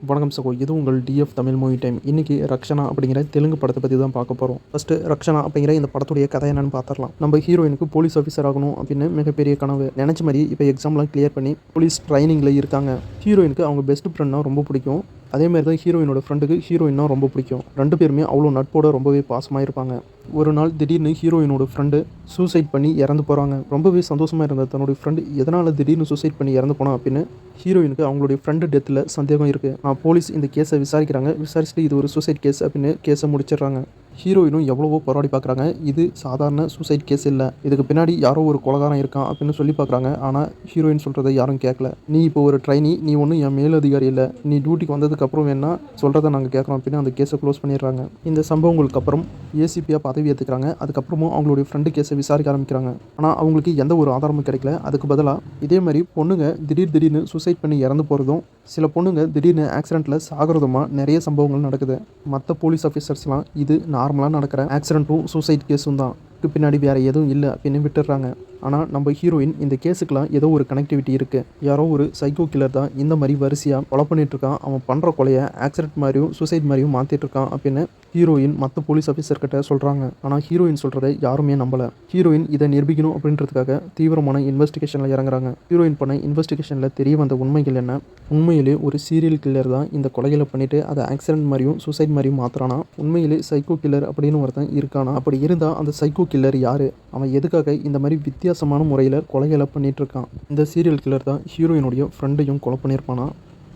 வணக்கம் சகோ, இது உங்கள் டிஎஃப் தமிழ் மூவி டைம். இன்றைக்கி ரக்ஷனா அப்படிங்கிற தெலுங்கு படத்தை பற்றி தான் பார்க்க போகிறோம். ஃபஸ்ட்டு ரக்ஷனா அப்படிங்கிற இந்த படத்துடைய கதை என்னன்னு பார்த்துடலாம். நம்ம ஹீரோயினுக்கு போலீஸ் ஆஃபீஸர் ஆகணும் அப்படின்னு மிகப்பெரிய கனவு. நினச்ச மாதிரி இப்போ எக்ஸாம்லாம் கிளியர் பண்ணி போலீஸ் ட்ரைனிங்கில் இருக்காங்க. ஹீரோயினுக்கு அவங்க பெஸ்ட் ஃப்ரெண்ட்னா ரொம்ப பிடிக்கும். அதேமாதிரி தான் ஹீரோயினோட ஃப்ரெண்டுக்கு ஹீரோயின்னா ரொம்ப பிடிக்கும். ரெண்டு பேருமே அவ்வளோ நட்போட ரொம்பவே பாசமாக இருப்பாங்க. ஒரு நாள் திடீர்னு ஹீரோயினோட ஃப்ரெண்டு சூசைட் பண்ணி இறந்து போகிறாங்க. ரொம்பவே சந்தோஷமாக இருந்த தன்னுடைய ஃப்ரெண்டு எதனால் திடீர்னு சூசைட் பண்ணி இறந்து போனா அப்படின்னு ஹீரோயினுக்கு அவங்களுடைய ஃப்ரெண்டு டெத்தில் சந்தேகம் இருக்குது. போலீஸ் இந்த கேஸை விசாரிக்கிறாங்க. விசாரிச்சுட்டு இது ஒரு சூசைட் கேஸ் அப்படின்னு கேஸை முடிச்சிடுறாங்க. ஹீரோயினும் எவ்வளவோ போராடி பார்க்குறாங்க. இது சாதாரண சூசைட் கேஸ் இல்லை, இதுக்கு பின்னாடி யாரோ ஒரு கொலைகாரன் இருக்கான் அப்படின்னு சொல்லி பார்க்குறாங்க. ஆனால் ஹீரோயின் சொல்கிறத யாரும் கேட்கல. நீ இப்போ ஒரு ட்ரைனி, நீ ஒன்றும் என் மேலதிகாரி இல்லை, நீ டியூட்டிக்கு வந்ததுக்கப்புறம் வேணா சொல்கிறத நாங்கள் கேட்குறோம் அப்படின்னு அந்த கேஸை க்ளோஸ் பண்ணிடுறாங்க. இந்த சம்பவங்களுக்கு அப்புறம் ஏசிபியாக பதவி ஏற்றுக்கிறாங்க. அதுக்கப்புறமும் அவங்களுடைய ஃப்ரெண்டு கேஸை விசாரிக்க ஆரம்பிக்கிறாங்க. ஆனால் அவங்களுக்கு எந்த ஒரு ஆதாரமும் கிடைக்கல. அதுக்கு பதிலாக இதே மாதிரி பொண்ணுங்க திடீர்னு சூசைட் பண்ணி இறந்து போகிறதும், சில பொண்ணுங்க திடீர்னு ஆக்சிடெண்ட்டில் சாகிறதுமா நிறைய சம்பவங்கள் நடக்குது. மற்ற போலீஸ் ஆஃபீஸர்ஸ்லாம் இது நார்மலாக நடக்கிற ஆக்சிடெண்ட்டும் சூசைட் கேஸும் தான், பின்னாடி வேறு எதுவும் இல்லை அப்படின்னு விட்டுடுறாங்க. ஆனால் நம்ம ஹீரோயின் இந்த கேஸுக்கெலாம் ஏதோ ஒரு கனெக்டிவிட்டி இருக்குது. யாரோ ஒரு சைக்கோ கில்லர் தான் இந்த மாதிரி வரிசையாக கொலை பண்ணிகிட்ருக்கான். அவன் பண்ணுற கொலையை ஆக்சிடென்ட் மாதிரியும் சூசைட் மாதிரியும் மாற்றிட்டுருக்கான் அப்படின்னு ஹீரோயின் மற்ற போலீஸ் ஆஃபீஸர்கிட்ட சொல்கிறாங்க. ஆனால் ஹீரோயின் சொல்கிறத யாருமே நம்பலை. ஹீரோயின் இதை நிரூபிக்கணும் அப்படின்றதுக்காக தீவிரமான இன்வெஸ்டிகேஷனில் இறங்குறாங்க. ஹீரோயின் பண்ண இன்வெஸ்டிகேஷனில் தெரிய வந்த உண்மைகள் என்ன? உண்மையிலே ஒரு சீரியல் கில்லர் தான் இந்த கொலைகளை பண்ணிவிட்டு அதை ஆக்சிடென்ட் மாதிரியும் சூசைட் மாதிரியும் மாற்றுறானா? உண்மையிலே சைக்கோ கில்லர் அப்படின்னு ஒருத்தன் இருக்கானா? அப்படி இருந்தால் அந்த சைக்கோ கில்லர் யார்? அவன் எதுக்காக இந்த மாதிரி வித்தியாசமான முறையில் கொலைகளை பண்ணிகிட்ருக்கான்? இந்த சீரியல் கில்லர் தான் ஹீரோயினுடைய ஃப்ரெண்டையும் கொலை பண்ணியிருப்பானா?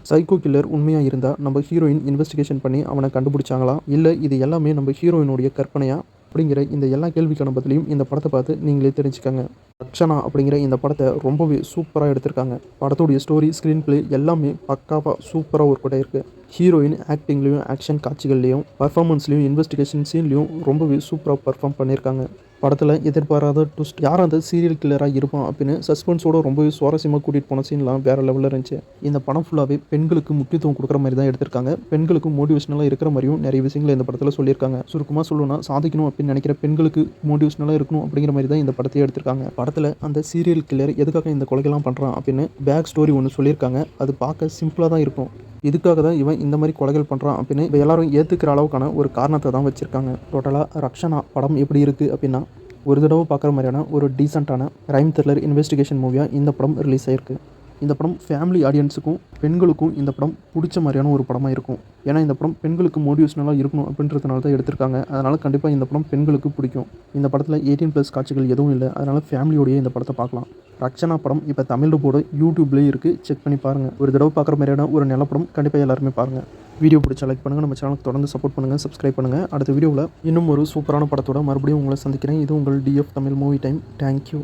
சைக்கோ கில்லர் உண்மையாக இருந்தால் நம்ம ஹீரோயின் இன்வெஸ்டிகேஷன் பண்ணி அவனை கண்டுபிடிச்சாங்களா, இல்லை இது எல்லாமே நம்ம ஹீரோயினுடைய கற்பனையா? அப்படிங்கிற இந்த எல்லா கேள்விக்கான பதிலையும் இந்த படத்தை பார்த்து நீங்களே தெரிஞ்சுக்கங்க. ரக்ஷனா அப்படிங்கிற இந்த படத்தை ரொம்பவே சூப்பராக எடுத்திருக்காங்க. படத்துடைய ஸ்டோரி, ஸ்க்ரீன் பிளே எல்லாமே பக்காவாக சூப்பராக ஒர்க் அவுட் இருக்குது. ஹீரோயின் ஆக்டிங்லேயும் ஆக்ஷன் காட்சிகள்லேயும் பர்ஃபார்மன்ஸ்லேயும் இன்வெஸ்டிகேஷன் சீன்லேயும் ரொம்பவே சூப்பராக பர்ஃபார்ம் பண்ணியிருக்காங்க. படத்தில் எதிர்பாராத ட்விஸ்ட், யார் அந்த சீரியல் கில்லராக இருப்பான் அப்படின்னு சஸ்பென்ஸோடு ரொம்பவே சுவாரஸ்யமாக கூட்டிகிட்டு போன சீன்லாம் வேறு லெவலில் இருந்துச்சு. இந்த படம் ஃபுல்லாகவே பெண்களுக்கு முக்கியத்துவம் கொடுக்குற மாதிரி தான் எடுத்திருக்காங்க. பெண்களுக்கு மோட்டிவேஷனலாக இருக்கிற மாதிரியும் நிறைய விஷயங்களை இந்த படத்தில் சொல்லியிருக்காங்க. சுருக்கமாக சொல்லணும்னா, சாதிக்கணும் அப்படின்னு நினைக்கிற பெண்களுக்கு மோட்டிவேஷனலாக இருக்கணும் அப்படிங்கிற மாதிரி தான் இந்த படத்தையே எடுத்திருக்காங்க. படத்தில் அந்த சீரியல் கில்லர் எதுக்காக இந்த கொலைகள்லாம் பண்ணுறான் அப்படின்னு பேக் ஸ்டோரி ஒன்று சொல்லியிருக்காங்க. அது பார்க்க சிம்பிளாக தான் இருக்கும். இதுக்காக தான் இவன் இந்த மாதிரி கொலைகள் பண்ணுறான் அப்படின்னு இப்போ எல்லாரும் ஏற்றுக்கிற அளவுக்கான ஒரு காரணத்தை தான் வச்சுருக்காங்க. டோட்டலாக ரக்ஷனா படம் எப்படி இருக்குது அப்படின்னா, ஒரு தடவை பார்க்குற மாதிரியான ஒரு டீசெண்டான ரைம் த்ரில்லர் இன்வெஸ்டிகேஷன் மூவியாக இந்த படம் ரிலீஸ் ஆகிருக்கு. இந்த படம் ஃபேமிலி ஆடியன்ஸுக்கும் பெண்களுக்கும் இந்த படம் பிடிச்ச மாதிரியான ஒரு படமாக இருக்கும். ஏன்னா இந்த படம் பெண்களுக்கு மோட்டிவேஷனலாக இருக்கணும் அப்படின்றதுனால தான் எடுத்திருக்காங்க. அதனால் கண்டிப்பாக இந்த படம் பெண்களுக்கு பிடிக்கும். இந்த படத்தில் 18+ காட்சிகள் எதுவும் இல்லை. அதனால் ஃபேமிலியோடையே இந்த படத்தை பார்க்கலாம். ரக்ஷனா படம் இப்போ தமிழ் போட யூடியூப்லேயே இருக்குது, செக் பண்ணி பாருங்கள். ஒரு தடவை பார்க்குற மாதிரியான ஒரு நல்ல படம், கண்டிப்பாக எல்லாருமே பாருங்கள். வீடியோ பிடிச்சா லைக் பண்ணுங்கள், நம்ம சேனலுக்கு தொடர்ந்து சப்போர்ட் பண்ணுங்கள், சப்ஸ்கிரைப் பண்ணுங்கள். அடுத்த வீடியோவில் இன்னும் ஒரு சூப்பரான படத்தோட மறுபடியும் உங்களை சந்திக்கிறேன். இது உங்கள் TF Tamil movie time. Thank you.